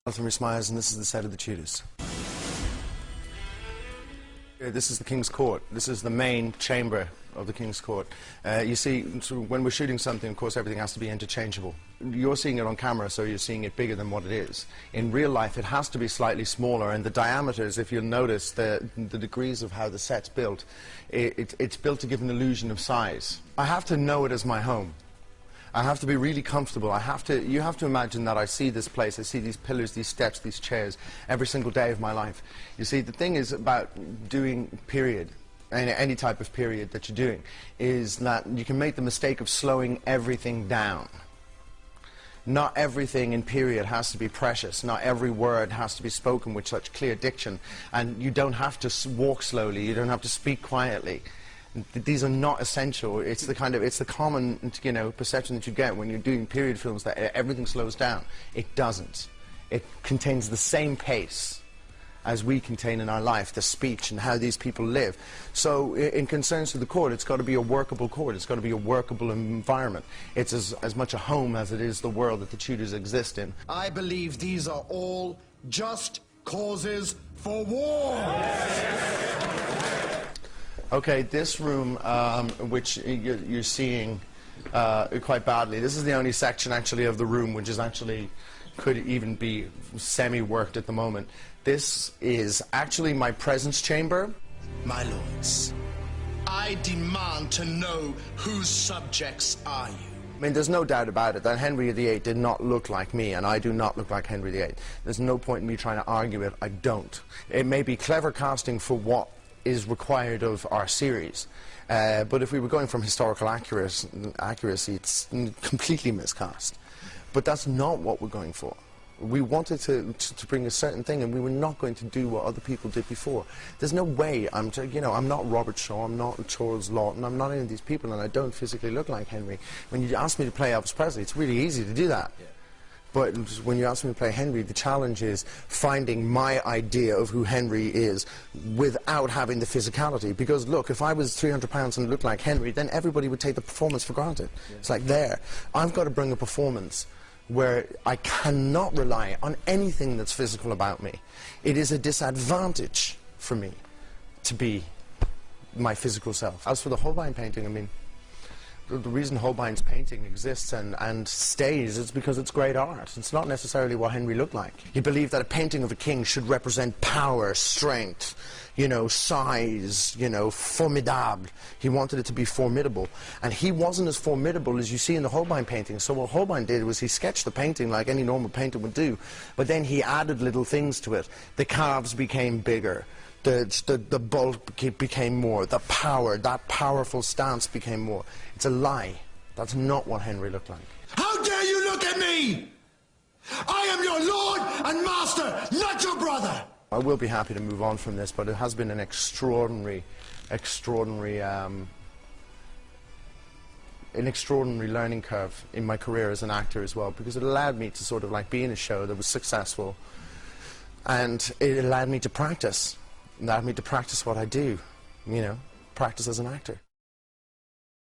I'm Rhys Meyers, and this is the set of the Tudors. This is the King's Court. This is the main chamber of the King's Court. You see, when we're shooting something, of course, everything has to be interchangeable. You're seeing it on camera, so you're seeing it bigger than what it is. In real life, it has to be slightly smaller, and the diameters, if you'll notice, the degrees of how the set's built, it's built to give an illusion of size. I have to know it as my home. I have to be really comfortable. You have to imagine that I see this place, I see these pillars, these steps, these chairs, every single day of my life. You see, the thing is about doing period, any type of period that you're doing, is that you can make the mistake of slowing everything down. Not everything in period has to be precious. Not every word has to be spoken with such clear diction. And you don't have to walk slowly, you don't have to speak quietly. These are not essential. It's the common, perception that you get when you're doing period films, that everything slows down. It doesn't. It contains the same pace as we contain in our life, the speech and how these people live. So in concerns to the court, it's got to be a workable court. It's got to be a workable environment. It's as much a home as it is the world that the Tudors exist in. I believe these are all just causes for war. Okay, this room, which you're seeing quite badly, this is the only section actually of the room which is actually could even be semi-worked at the moment. This is actually my presence chamber. My lords, I demand to know whose subjects are you? I mean, there's no doubt about it that Henry VIII did not look like me, and I do not look like Henry VIII. There's no point in me trying to argue it. I don't. It may be clever casting for what is required of our series, but if we were going from historical accuracy, it's completely miscast. But that's not what we're going for. We wanted to bring a certain thing, and we were not going to do what other people did before. There's no way I'm not Robert Shaw, I'm not Charles Lawton, I'm not any of these people, and I don't physically look like Henry. When you ask me to play Elvis Presley, it's really easy to do that. Yeah. But when you ask me to play Henry, the challenge is finding my idea of who Henry is without having the physicality. Because, look, if I was 300 pounds and looked like Henry, then everybody would take the performance for granted. Yeah. It's like there. I've got to bring a performance where I cannot rely on anything that's physical about me. It is a disadvantage for me to be my physical self. As for the Holbein painting, I mean, the reason Holbein's painting exists and stays is because it's great art. It's not necessarily what Henry looked like. He believed that a painting of a king should represent power, strength, size, formidable. He wanted it to be formidable. And he wasn't as formidable as you see in the Holbein painting. So what Holbein did was he sketched the painting like any normal painter would do, but then he added little things to it. The calves became bigger. The bulk became more. The power, that powerful stance became more. It's a lie. That's not what Henry looked like. How dare you look at me? I am your lord and master, not your brother. I will be happy to move on from this, but it has been an extraordinary learning curve in my career as an actor as well, because it allowed me to sort of like be in a show that was successful, and it allowed me to practice. Allowed me to practice what I do, practice as an actor.